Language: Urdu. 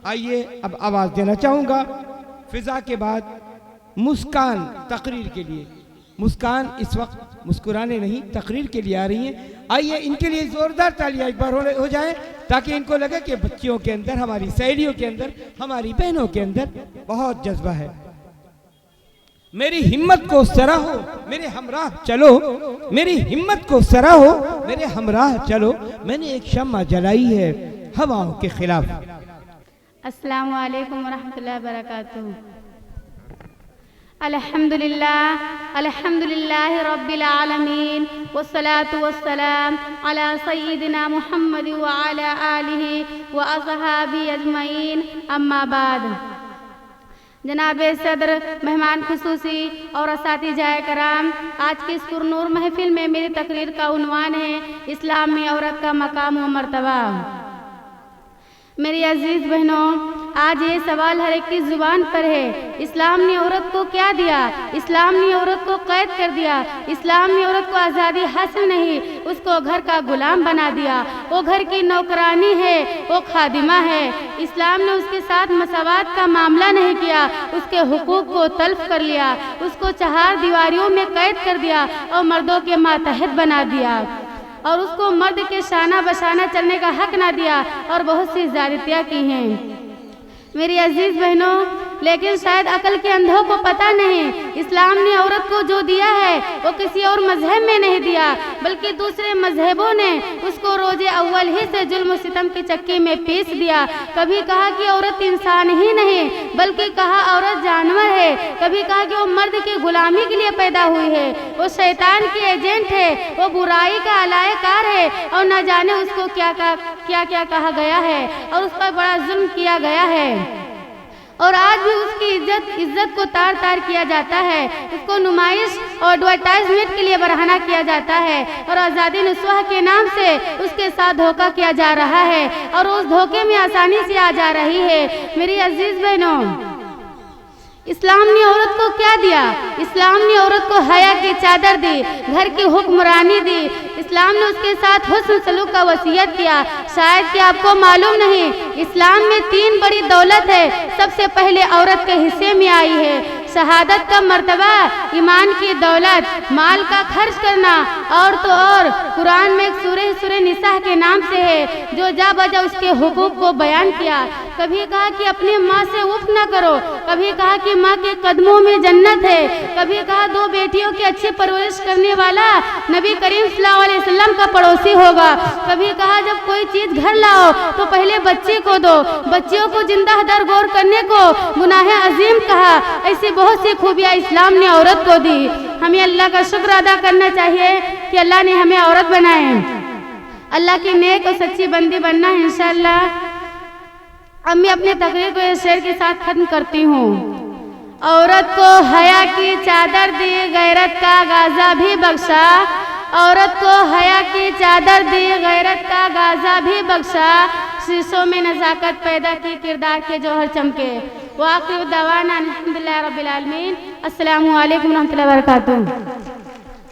آئیے اب آواز دینا چاہوں گا فضا کے بعد مسکان تقریر کے لیے. مسکان اس وقت مسکرانے نہیں تقریر کے لیے آ رہی ہیں. آئیے ان کے لیے زوردار تالیاں ایک بار ہو جائے تاکہ ان کو لگے کہ بچیوں کے اندر، ہماری سہیلیوں کے اندر، ہماری بہنوں کے اندر بہت جذبہ ہے. میری ہمت کو سراہو میرے ہمراہ چلو، میری ہمت کو سراہو میرے ہمراہ چلو، میں نے ایک شمع جلائی ہے ہواؤں کے خلاف. السلام علیکم ورحمۃ اللہ وبرکاتہ. الحمدللہ رب العالمین والصلاة والسلام علی سیدنا محمد وعلی آلہ واصحابہ اجمعین. اما بعد. جناب صدر، مہمان خصوصی اور اساتذہ کرام، آج کی اس پرنور محفل میں میری تقریر کا عنوان ہے اسلام میں عورت کا مقام و مرتبہ. میری عزیز بہنوں، آج یہ سوال ہر ایک کی زبان پر ہے، اسلام نے عورت کو کیا دیا؟ اسلام نے عورت کو قید کر دیا، اسلام نے عورت کو آزادی حاصل نہیں، اس کو گھر کا غلام بنا دیا. وہ گھر کی نوکرانی ہے، وہ خادمہ ہے. اسلام نے اس کے ساتھ مساوات کا معاملہ نہیں کیا، اس کے حقوق کو تلف کر لیا، اس کو 4 دیواریوں میں قید کر دیا اور مردوں کے ماتحت بنا دیا، اور اس کو مرد کے شانہ بشانہ چلنے کا حق نہ دیا، اور بہت سی زیادتیاں کی ہیں. میری عزیز بہنوں، لیکن شاید عقل کے اندھوں کو پتہ نہیں، اسلام نے عورت کو جو دیا ہے وہ کسی اور مذہب میں نہیں دیا، بلکہ دوسرے مذہبوں نے اس کو روز اول ہی سے ظلم و ستم کی چکی میں پیس دیا. کبھی کہا کہ عورت انسان ہی نہیں بلکہ کہا عورت جانور ہے، کبھی کہا کہ وہ مرد کی غلامی کے لیے پیدا ہوئی ہے، وہ شیطان کی ایجنٹ ہے، وہ برائی کا علائے کار ہے، اور نہ جانے اس کو کیا کیا کہا گیا ہے اور اس پر بڑا ظلم کیا گیا ہے. اور آج بھی اس کی عزت کو تار تار کیا جاتا ہے، اس کو نمائش اور ایڈورٹائزمنٹ کے لیے برہنہ کیا جاتا ہے، اور آزادی نسواں کے نام سے اس کے ساتھ دھوکہ کیا جا رہا ہے، اور اس دھوکے میں آسانی سے آ جا رہی ہے. میری عزیز بہنوں، اسلام نے عورت کو کیا دیا؟ اسلام نے عورت کو حیا کی چادر دی، گھر کی حکمرانی دی. اسلام نے اس کے ساتھ حسن سلوک کا وصیت کیا. شاید کہ آپ کو معلوم نہیں، اسلام میں 3 بڑی دولت ہے، سب سے پہلے عورت کے حصے میں آئی ہے شہادت کا مرتبہ، ایمان کی دولت، مال کا خرچ کرنا، اور تو اور قرآن میں ایک سورہ نساء کے نام سے ہے جو جا بجا اس کے حقوق کو بیان کیا. کبھی کہا کہ اپنی ماں سے اف نہ کرو، کبھی کہا کہ ماں کے قدموں میں جنت ہے، کبھی کہا 2 بیٹیوں کی اچھی پرورش کرنے والا نبی کریم صلی اللہ علیہ وسلم کا پڑوسی ہوگا، کبھی کہا جب کوئی چیز گھر لاؤ تو پہلے بچے کو دو، بچیوں کو زندہ در غور کرنے کو گناہ عظیم کہا. ایسی بہت سی خوبیاں اسلام نے عورت کو دی. ہمیں اللہ کا شکر ادا کرنا چاہیے کہ اللہ نے ہمیں عورت بنائے. اللہ کی نیک اور سچی بندی بننا ہے انشاءاللہ. اب میں اپنے تقریر کو اس شعر کے ساتھ ختم کرتی ہوں. عورت کو حیا کی چادر دی، غیرت کا غازہ بھی بخشا. عورت کو حیا کی چادر دی، غیرت کا غازہ بھی بخشا. شیشوں میں نزاکت پیدا کی، کردار کے جوہر چمکے. وآخر دعوانا الحمدللہ رب العالمین. السلام علیکم ورحمۃ اللہ وبرکاتہ.